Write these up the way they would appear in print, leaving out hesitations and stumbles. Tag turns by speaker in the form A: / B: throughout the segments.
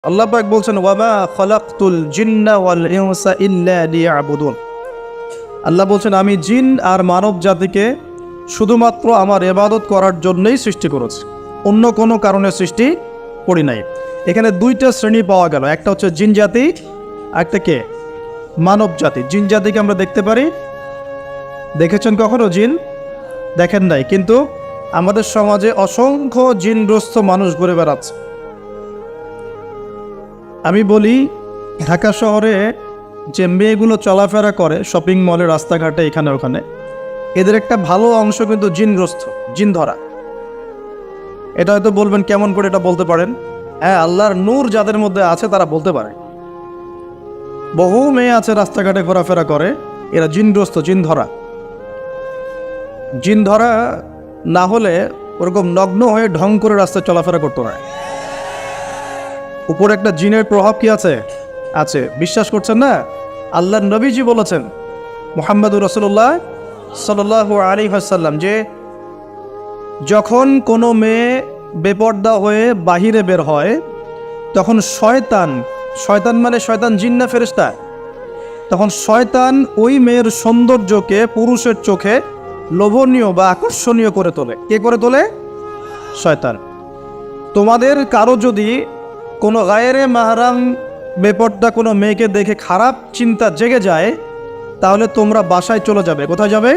A: আল্লাহ পাক বলছেন ওয়ামা খলাকতুল জিন্না ওয়াল ইনসা ইল্লা লিয়াবুদুন। আল্লাহ বলছেন আমি জিন আর মানব জাতিকে শুধুমাত্র আমার ইবাদত করার জন্যই সৃষ্টি করেছি, অন্য কোনো কারণে সৃষ্টি করি নাই। এখানে দুইটা শ্রেণী পাওয়া গেল, একটা হচ্ছে জিন জাতি, একটা কে মানব জাতি। জিন জাতিকে আমরা দেখতে পারি, দেখেছেন কখনো জিন? দেখেন নাই, কিন্তু আমাদের সমাজে অসংখ্য জিনগ্রস্ত মানুষ ঘুরে বেড়াচ্ছে। আমি বলি ঢাকা শহরে যে মেয়েগুলো চলাফেরা করে শপিং মলে, রাস্তাঘাটে, এখানে ওখানে, এদের একটা ভালো অংশ কিন্তু জিনগ্রস্ত, জিন ধরা। এটা হয়তো বলবেন কেমন করে এটা বলতে পারেন? হ্যাঁ, আল্লাহর নূর যাদের মধ্যে আছে তারা বলতে পারে। বহু মেয়ে আছে রাস্তাঘাটে ঘোরাফেরা করে, এরা জিনগ্রস্ত, জিন ধরা। জিন ধরা না হলে ওরকম নগ্ন হয়ে ঢং করে রাস্তায় চলাফেরা করতে হয়। উপরে একটা জিনের প্রভাব কি আছে? আছে। বিশ্বাস করছেন না? আল্লাহর নবীজি বলেছেন, মুহাম্মদুর রাসূলুল্লাহ সাল্লাল্লাহু আলাইহি ওয়াসাল্লাম, যে যখন কোনো মেয়ে বেপর্দা হয়ে বাহিরে বের হয় তখন শয়তান মানে শয়তান জিন না ফেরেশতা, তখন শয়তান ওই মেয়ের সৌন্দর্যকে পুরুষের চোখে লোভনীয় বা আকর্ষণীয় করে তোলে। কে করে তোলে? শয়তান। তোমাদের কারো যদি কোনো গায়েরে মাহরাম বেপর্দা কোনো মেয়েকে দেখে খারাপ চিন্তা জেগে যায়, তাহলে তোমরা বাসায় চলে যাবে। কোথায় যাবে?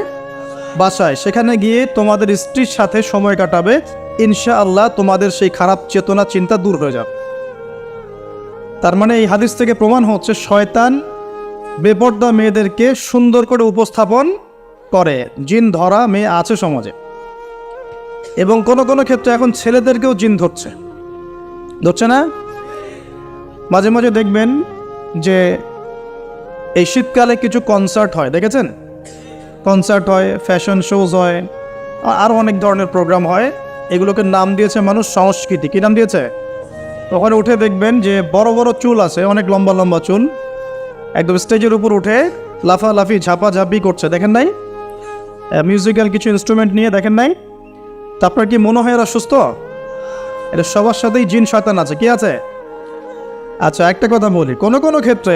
A: বাসায়। সেখানে গিয়ে তোমাদের স্ত্রীর সাথে সময় কাটাবে, ইনশাআল্লাহ তোমাদের সেই খারাপ চেতনা চিন্তা দূর হয়ে যাবে। তার মানে এই হাদিস থেকে প্রমাণ হচ্ছে শয়তান বেপর্দা মেয়েদেরকে সুন্দর করে উপস্থাপন করে। জিন ধরা মেয়ে আছে সমাজে, এবং কোনো কোনো ক্ষেত্রে এখন ছেলেদেরকেও জিন ধরছে না? মাঝে মাঝে দেখবেন যে এই শীতকালে কিছু কনসার্ট হয়, দেখেছেন? কনসার্ট হয়, ফ্যাশন শোজ হয়, আরও অনেক ধরনের প্রোগ্রাম হয়। এগুলোকে নাম দিয়েছে মানুষ সংস্কৃতি। কী নাম দিয়েছে? ওখানে উঠে দেখবেন যে বড় বড় চুল আছে, অনেক লম্বা লম্বা চুল, একদম স্টেজের উপর উঠে লাফালাফি ঝাপাঝাপি করছে, দেখেন নাই? মিউজিক্যাল কিছু ইনস্ট্রুমেন্ট নিয়ে, দেখেন নাই? তারপর কি মনে হয় এরা সুস্থ? এটা সবার সাথেই জিন শয়তান আছে। কি আছে? আচ্ছা, একটা কথা বলি, কোনো কোনো ক্ষেত্রে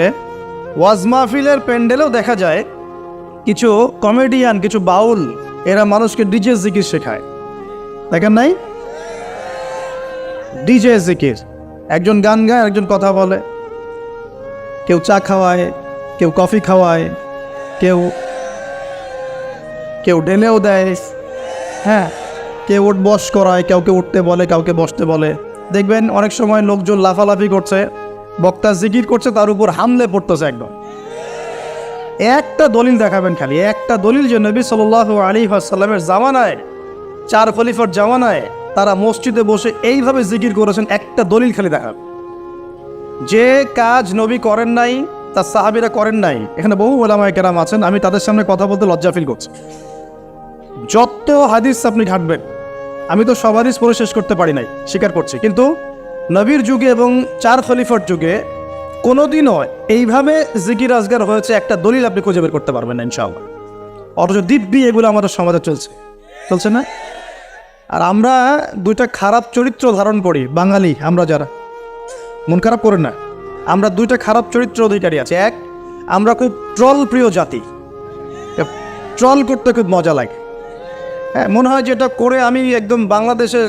A: ওয়াজ মাহফিলের প্যান্ডেলেও দেখা যায় কিছু কমেডিয়ান, কিছু বাউল, এরা মানুষকে ডিজে জিকির শেখায়, দেখেন নাই? ডিজে জিকির, একজন গান গায়, একজন কথা বলে, কেউ চা খাওয়ায়, কেউ কফি খাওয়ায়, কেউ কেউ ঢেলেও দেয়, হ্যাঁ, কেউ উঠ বস করায়, কাউকে উঠতে বলে, কাউকে বসতে বলে। দেখবেন অনেক সময় লোকজন লাফালাফি করছে, বক্তা জিকির করছে, তার উপর হামলে পড়তেছে একদম। একটা দলিল দেখাবেন, খালি একটা দলিল, যে নবী সাল্লাল্লাহু আলাইহি ওয়াসাল্লামের জামানায়, 4 খলিফার জামানায় তারা মসজিদে বসে এইভাবে জিকির করেছেন। একটা দলিল খালি দেখাবেন। যে কাজ নবী করেন নাই, তার সাহাবীরা করেন নাই। এখানে বহু উলামায়ে কেরাম আছেন, আমি তাদের সামনে কথা বলতে লজ্জা ফিল করছি। যত হাদিস আপনি ঘাটবেন, আমি তো সব হাদিস পড়ে শেষ করতে পারি নাই, স্বীকার করছি, কিন্তু নবীর যুগে এবং 4 খলিফার যুগে কোনোদিনও এইভাবে জিকির আজগার হয়েছে একটা দলিল আপনি খুঁজে বের করতে পারবেন না ইনশাআল্লাহ। অথচ দিব্যি এগুলো আমাদের সমাজে চলছে না? আর আমরা দুইটা খারাপ চরিত্র ধারণ করি, বাঙালি আমরা যারা, মন খারাপ করেন না, আমরা দুইটা খারাপ চরিত্র অধিকারী আছে। এক, আমরা খুব ট্রল প্রিয় জাতি, ট্রল করতে খুব মজা লাগে। হ্যাঁ, মনে হয় যে এটা করে আমি একদম বাংলাদেশের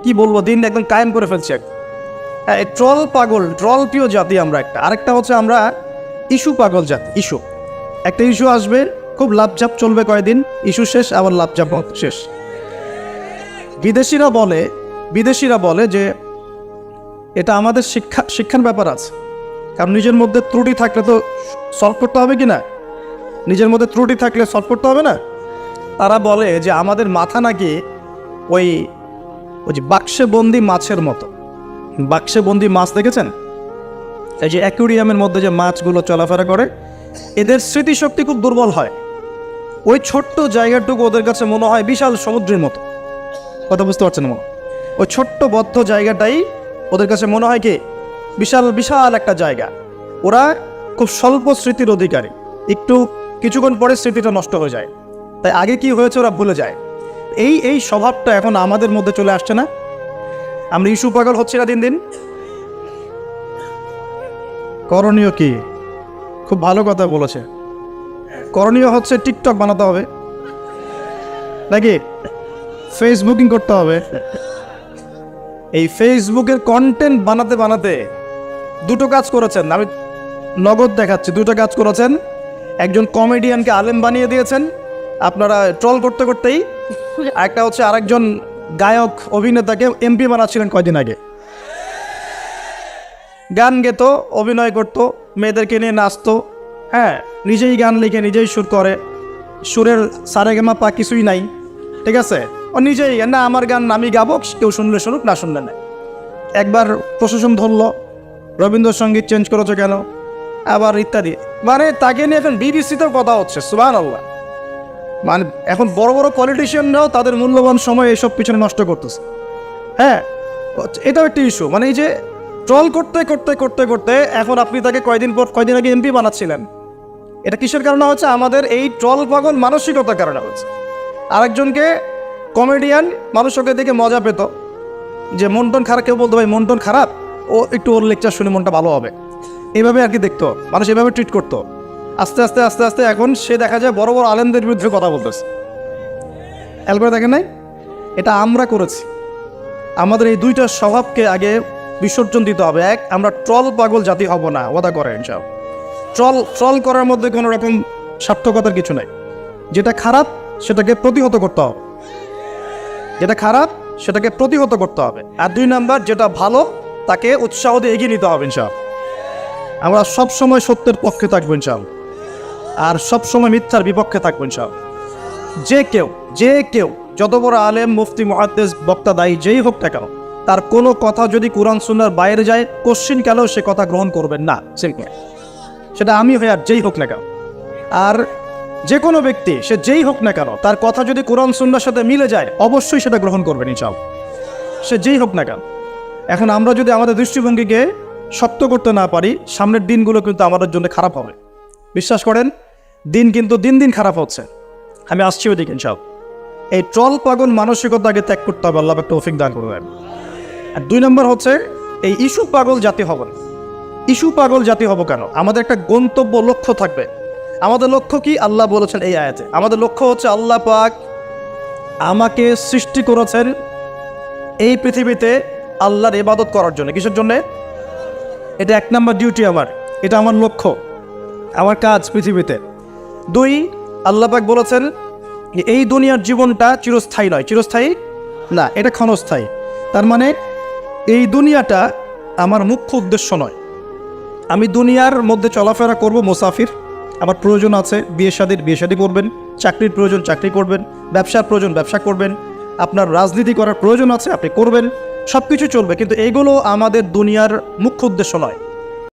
A: কি বলবো, দিন একদম কায়েম করে ফেলছি। হ্যাঁ, ট্রল পাগল, ট্রল প্রিয় জাতি আমরা একটা। আরেকটা হচ্ছে আমরা ইস্যু পাগল জাতি। ইস্যু, একটা ইস্যু আসবে, খুব লাভঝাপ চলবে কয়েকদিন, ইস্যু শেষ, আবার লাভঝাপ শেষ। বিদেশিরা বলে যে এটা আমাদের শিক্ষার ব্যাপার আছে, কারণ নিজের মধ্যে ত্রুটি থাকলে তো সলভ করতে হবে কি না? নিজের মধ্যে ত্রুটি থাকলে সলভ করতে হবে না? তারা বলে যে আমাদের মাথা নাকি ওই যে বাক্সে বন্দি মাছের মতো। বাক্সে বন্দি মাছ দেখেছেন? এই যে অ্যাকুরিয়ামের মধ্যে যে মাছগুলো চলাফেরা করে, এদের স্মৃতিশক্তি খুব দুর্বল হয়। ওই ছোট্ট জায়গাটুকু ওদের কাছে মনে হয় বিশাল সমুদ্রের মতো। কথা বুঝতে পারছেন? ওই ছোট্ট বদ্ধ জায়গাটাই ওদের কাছে মনে হয় কি বিশাল বিশাল একটা জায়গা। ওরা খুব স্বল্প স্মৃতির অধিকারী, একটু কিছুক্ষণ পরে স্মৃতিটা নষ্ট হয়ে যায়, তাই আগে কি হয়েছে ওরা ভুলে যায়। এই স্বভাবটা এখন আমাদের মধ্যে চলে আসছে না? আমরা ইস্যু পাগল হচ্ছি না দিন দিন? করণীয় কি? খুব ভালো কথা বলেছে। করণীয় হচ্ছে টিকটক বানাতে হবে নাকি ফেসবুকিং করতে হবে। এই ফেসবুকের কন্টেন্ট বানাতে বানাতে দুটো কাজ করেছেন, আমি নগদ দেখাচ্ছি। দুটো কাজ করেছেন। একজন কমেডিয়ানকে আলেম বানিয়ে দিয়েছেন আপনারা ট্রল করতে করতেই। একটা হচ্ছে আরেকজন গায়ক অভিনেতাকে এমপি বানাচ্ছিলেন কয়দিন আগে। গান গেতো, অভিনয় করতো, মেয়েদেরকে নিয়ে নাচতো, হ্যাঁ, নিজেই গান লিখে নিজেই সুর করে, সুরের সারেগামা পা কিছুই নাই, ঠিক আছে, ও নিজেই না আমার গান আমি গাবো, কেউ শুনলে শুনুক না শুনলে না। একবার প্রশাসন ধরলো, রবীন্দ্রসঙ্গীত চেঞ্জ করেছো কেন, আবার ইত্যাদি। মানে তাকে নিয়ে এখন বিবিসিতেও কথা হচ্ছে, সুবহানাল্লাহ। মানে এখন বড় বড় পলিটিশিয়ানরাও তাদের মূল্যবান সময় এসব পিছনে নষ্ট করতেছে। হ্যাঁ, এটাও একটা ইস্যু। মানে এই যে ট্রল করতে করতে করতে করতে এখন আপনি তাকে কয়দিন আগে এমপি বানাচ্ছিলেন, এটা কিসের কারণে হচ্ছে? আমাদের এই ট্রল পাগল মানসিকতার কারণে হচ্ছে। আরেকজনকে কমেডিয়ান মানুষ ওকে দেখে মজা পেত, যে মন টন খারাপ, কেউ বলতো ভাই মন টন খারাপ, ও একটু ওর লেকচার শুনে মনটা ভালো হবে, এইভাবে আর কি দেখতো মানুষ, এভাবে ট্রিট করতো। আস্তে আস্তে আস্তে আস্তে এখন সে দেখা যায় বড় বড় আলেমদের বিরুদ্ধে কথা বলতেছে। খেয়াল করে দেখেন নাই? এটা আমরা করেছি। আমাদের এই দুইটা স্বভাবকে আগে বিসর্জন দিতে হবে। এক, আমরা ট্রল পাগল জাতি হব না, ওয়াদা করেন সব। ট্রল করার মধ্যে কোনো রকম সার্থকতার কিছু নাই। যেটা খারাপ সেটাকে প্রতিহত করতে হবে, যেটা খারাপ সেটাকে প্রতিহত করতে হবে। আর দুই নাম্বার, যেটা ভালো তাকে উৎসাহ দিয়ে এগিয়ে নিতে হবে ইনশাআল্লাহ। আমরা সবসময় সত্যের পক্ষে থাকবো ইনশাআল্লাহ, আর সবসময় মিথ্যার বিপক্ষে থাকবো ইনশাআল্লাহ। যে কেউ যত বড় আলেম, মুফতি, মুহাদ্দিস, বক্তা, দায়ী যেই হোক না কেন, তার কোনো কথা যদি কোরআন সুন্নাহর বাইরে যায়, কোশ্চিন কালেও সে কথা গ্রহণ করবেন না। সিম্পল, সেটা আমি হই আর যেই হোক না কেন। আর যে কোনো ব্যক্তি, সে যেই হোক না কেন, তার কথা যদি কোরআন সুন্নাহর সাথে মিলে যায়, অবশ্যই সেটা গ্রহণ করবেন ইনশাআল্লাহ, সে যেই হোক না কেন। এখন আমরা যদি আমাদের দৃষ্টিভঙ্গিকে শক্ত করতে না পারি, সামনের দিনগুলো কিন্তু আমাদের জন্য খারাপ হবে। বিশ্বাস করেন, দিন কিন্তু দিন দিন খারাপ হচ্ছে। আমি আসছি ওইদিকে ইনশাআল্লাহ। এই ট্রল পাগল মানসিকতাকে ত্যাগ করতে হবে, আল্লাহ একটা তৌফিক দান করবেন। আর দুই নম্বর হচ্ছে এই ইস্যু পাগল জাতি হব না। ইস্যু পাগল জাতি হব কেন? আমাদের একটা গন্তব্য, লক্ষ্য থাকবে। আমাদের লক্ষ্য কি? আল্লাহ বলেছেন এই আয়াতে, আমাদের লক্ষ্য হচ্ছে আল্লাহ পাক আমাকে সৃষ্টি করেছেন এই পৃথিবীতে আল্লাহর ইবাদত করার জন্য। কিসের জন্যে? এটা এক নাম্বার ডিউটি আমার, এটা আমার লক্ষ্য, আমার কাজ পৃথিবীতে। দুই, আল্লাহ পাক বলেছেন এই দুনিয়ার জীবনটা চিরস্থায়ী নয়। চিরস্থায়ী না, এটা ক্ষণস্থায়ী। তার মানে এই দুনিয়াটা আমার মুখ্য উদ্দেশ্য নয়। আমি দুনিয়ার মধ্যে চলাফেরা করব, মুসাফির। আমার প্রয়োজন আছে বিয়ে শাদী করবেন, চাকরির প্রয়োজন চাকরি করবেন, ব্যবসার প্রয়োজন ব্যবসা করবেন, আপনার রাজনীতি করার প্রয়োজন আছে আপনি করবেন, সব কিছু চলবে। কিন্তু এগুলো আমাদের দুনিয়ার মুখ্য উদ্দেশ্য নয়।